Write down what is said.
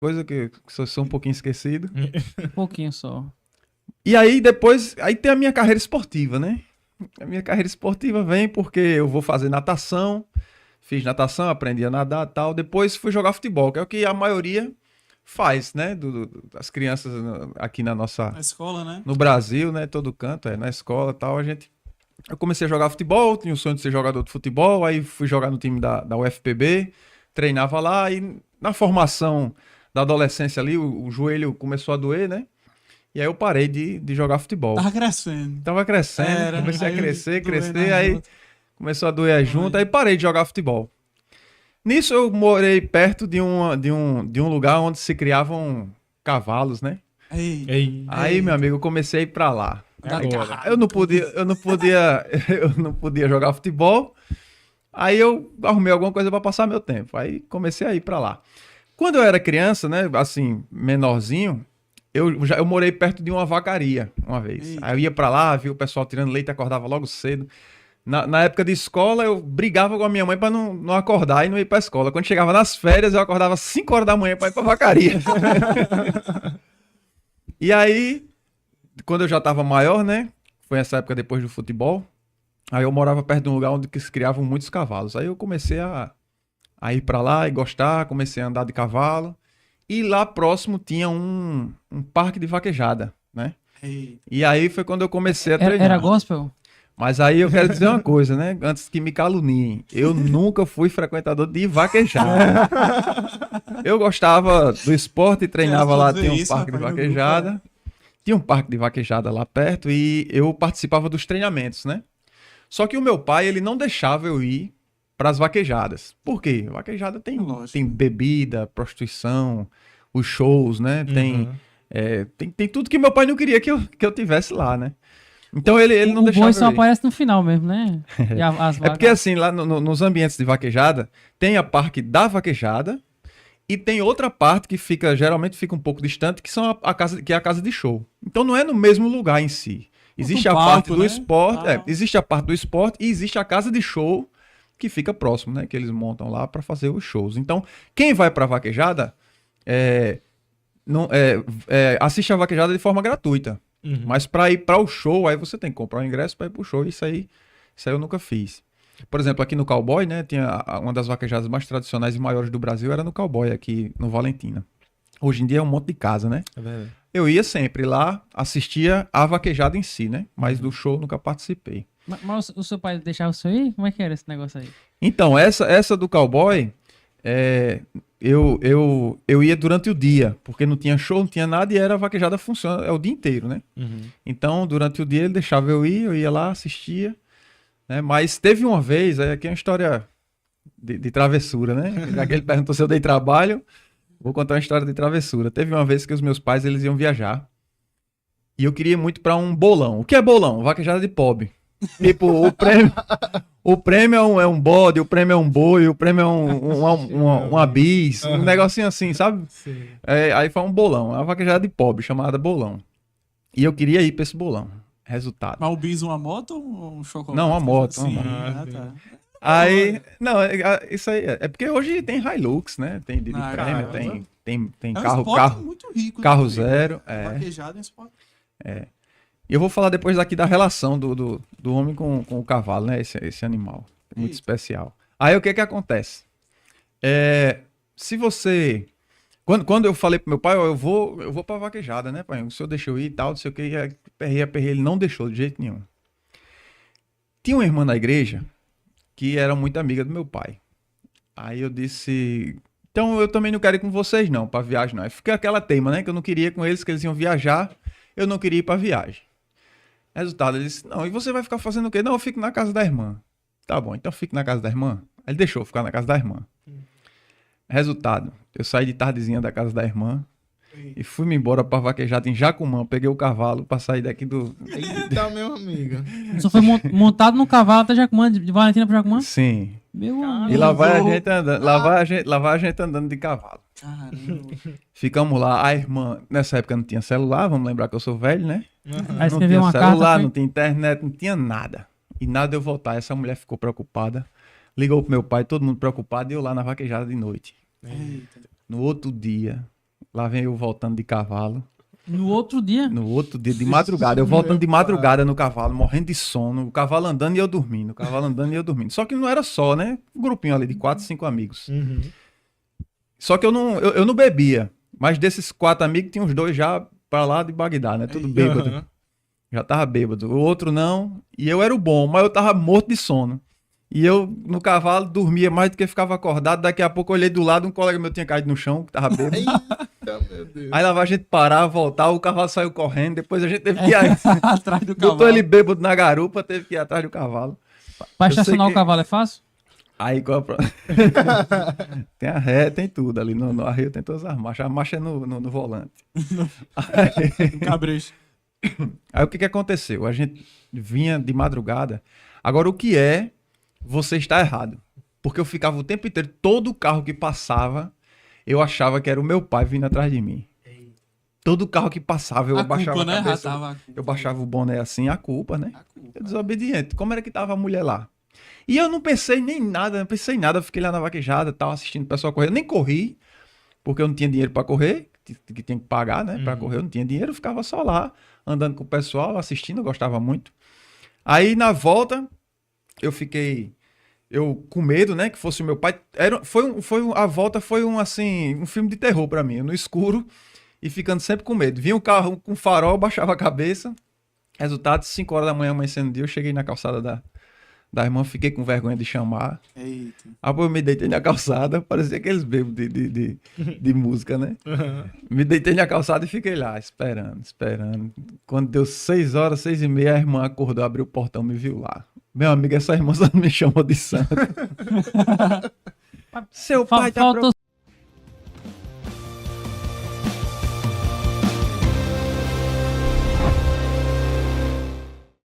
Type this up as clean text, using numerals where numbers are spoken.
coisa que sou um pouquinho esquecido. Um pouquinho só. E aí depois, aí tem a minha carreira esportiva, né? A minha carreira esportiva vem porque eu vou fazer natação, fiz natação, aprendi a nadar e tal. Depois fui jogar futebol, que é o que a maioria faz, né? Das crianças aqui na nossa... Na escola, né? No Brasil, né? Todo canto, na escola e tal, Eu comecei a jogar futebol, tinha o sonho de ser jogador de futebol, aí fui jogar no time da UFPB, treinava lá e na formação da adolescência ali, o joelho começou a doer, né? E aí eu parei de jogar futebol. Tava crescendo. Tava crescendo, comecei a crescer, aí junto. começou a doer junto, aí parei de jogar futebol. Nisso eu morei perto de um lugar onde se criavam cavalos, né? Aí, meu amigo, eu comecei a ir pra lá. Eu não podia jogar futebol. Aí eu arrumei alguma coisa pra passar meu tempo. Aí comecei a ir pra lá. Quando eu era criança, né, assim, menorzinho, eu morei perto de uma vacaria uma vez. Aí eu ia pra lá, via o pessoal tirando leite, acordava logo cedo. Na época de escola, eu brigava com a minha mãe pra não acordar e não ir pra escola. Quando chegava nas férias, eu acordava 5 horas da manhã pra ir pra vacaria. E aí, quando eu já tava maior, né? Foi essa época depois do futebol. Aí eu morava perto de um lugar onde se criavam muitos cavalos. Aí eu comecei a ir pra lá e gostar, comecei a andar de cavalo. E lá próximo tinha um parque de vaquejada, né? E aí foi quando eu comecei a treinar. Era gospel? Mas aí eu quero dizer uma coisa, né? Antes que me caluniem. Eu nunca fui frequentador de vaquejada. Eu gostava do esporte e treinava lá, tinha um parque de vaquejada. Tinha um parque de vaquejada lá perto e eu participava dos treinamentos, né? Só que o meu pai, ele não deixava eu ir para as vaquejadas. Por quê? Vaquejada tem bebida, prostituição, os shows, né? Tem tudo que meu pai não queria que eu tivesse lá, né? Então ele não deixava. O boi só aparece no final mesmo, né? É porque assim, lá nos ambientes de vaquejada, tem a parte da vaquejada e tem outra parte que geralmente fica um pouco distante, que é a casa de show. Então não é no mesmo lugar em si. Existe a parte do esporte, existe a parte do esporte e existe a casa de show que fica próximo, né? Que eles montam lá para fazer os shows. Então, quem vai pra vaquejada assiste a vaquejada de forma gratuita. Mas para ir para o show, aí você tem que comprar o ingresso para ir pro show. Isso aí eu nunca fiz. Por exemplo, aqui no Cowboy, né? Tinha uma das vaquejadas mais tradicionais e maiores do Brasil, era no Cowboy, aqui no Valentina. Hoje em dia é um monte de casa, né? É verdade. Eu ia sempre lá, assistia a vaquejada em si, né? Mas do show nunca participei. Mas o seu pai deixava o senhor ir? Como é que era esse negócio aí? Então, essa do Cowboy, eu ia durante o dia, porque não tinha show, não tinha nada e era a vaquejada funciona, é o dia inteiro, né? Então, durante o dia ele deixava eu ia lá, assistia, né? Mas teve uma vez, aqui é uma história de travessura, né? Já que ele perguntou se eu dei trabalho, vou contar uma história de travessura. Teve uma vez que os meus pais, eles iam viajar e eu queria muito para um bolão. O que é bolão? Vaquejada de pobre. Tipo, o prêmio é um bode, o prêmio é um boi, o prêmio é uma bis, um negocinho assim, sabe? Aí foi um bolão, uma vaquejada de pobre, chamada bolão. E eu queria ir pra esse bolão. Resultado. Mas o bis uma moto ou um chocolate? Não, uma moto. Sim, tá. Aí, não, isso aí é porque hoje tem Hilux, né? Tem de prêmio, tem carro muito rico, carro zero. Vaquejada é um esporte. E eu vou falar depois aqui da relação do homem com o cavalo, né? Esse animal. Muito especial. Aí o que acontece? Se você... Quando eu falei pro meu pai, eu vou pra vaquejada, né, pai? O senhor deixou ir e tal, não sei o que. Aperrei, ele não deixou de jeito nenhum. Tinha uma irmã na igreja que era muito amiga do meu pai. Aí eu disse... Então eu também não quero ir com vocês não, pra viagem não. Aí fica aquela teima, né? Que eu não queria ir com eles, que eles iam viajar. Eu não queria ir pra viagem. Resultado, ele disse, não, e você vai ficar fazendo o quê? Não, eu fico na casa da irmã. Tá bom, então fico na casa da irmã. Aí ele deixou eu ficar na casa da irmã. Resultado, eu saí de tardezinha da casa da irmã e fui-me embora pra vaquejada em Jacumã. Peguei o cavalo pra sair daqui do... Eita, meu amigo. Você foi montado no cavalo até Jacumã, de Valentina pra Jacumã? Sim. Meu amigo. E lá vai a gente andando, lá vai a gente andando de cavalo. Caramba. Ficamos lá, a irmã, nessa época não tinha celular, vamos lembrar que eu sou velho, né? Aí Não escreveu tinha uma celular, carta. não tinha internet, não tinha nada. E nada eu voltar. Essa mulher ficou preocupada. Ligou pro meu pai, todo mundo preocupado, e eu lá na vaquejada de noite. Eita. No outro dia, Lá vem eu voltando de cavalo. No outro dia. No outro dia, de madrugada. Eu voltando de madrugada no cavalo, morrendo de sono. O cavalo andando e eu dormindo. O cavalo andando e eu dormindo. Só que não era só, né? Um grupinho ali de 4, 5 amigos. Só que eu não bebia. Mas desses 4 amigos, tinha uns 2 já pra lá de Bagdá, né? Tudo bêbado. Aham. Já tava bêbado. O outro não. E eu era o bom, mas eu tava morto de sono. E eu, no cavalo, dormia mais do que ficava acordado. Daqui a pouco eu olhei do lado, um colega meu tinha caído no chão, que tava bêbado. Eita, meu Deus. Aí lá vai a gente parar, voltar, o cavalo saiu correndo. Depois a gente teve que ir Atrás do cavalo. botou ele bêbado na garupa, teve que ir atrás do cavalo. Pra Eu sei estacionar que- o cavalo é fácil? Aí qual é tem a ré, tem tudo ali. No arreio tem todas as marchas. A marcha é no volante. Aí, Cabresto. aí o que aconteceu? A gente vinha de madrugada. Agora o que é você está errado? Porque eu ficava o tempo inteiro, todo carro que passava, eu achava que era o meu pai vindo atrás de mim. Todo carro que passava, eu A baixava culpa, a né? cabeça. Já tava a culpa. Eu baixava o boné assim, a culpa, né? A culpa. Eu desobediente. Como era que tava a mulher lá? E eu não pensei nem nada, não pensei em nada. Eu fiquei lá na vaquejada, tal, assistindo o pessoal correr. Eu nem corri, porque eu não tinha dinheiro pra correr, que tinha que pagar, né? Pra correr, eu não tinha dinheiro. Eu ficava só lá, andando com o pessoal, assistindo, eu gostava muito. Aí, na volta, eu fiquei... Eu com medo, né? Que fosse o meu pai. A volta foi um filme de terror pra mim. Eu no escuro e ficando sempre com medo. Vinha um carro com farol, baixava a cabeça. Resultado, 5 horas da manhã, amanhecendo o dia, eu cheguei na calçada da irmã, fiquei com vergonha de chamar. Eita. Aí eu me deitei na calçada, parecia aqueles bebos de música, né? Me deitei na calçada e fiquei lá, esperando. Quando deu 6 horas, 6h30, a irmã acordou, abriu o portão, me viu lá. Meu amigo, essa irmã só me chamou de santo. Seu pai tá Faltou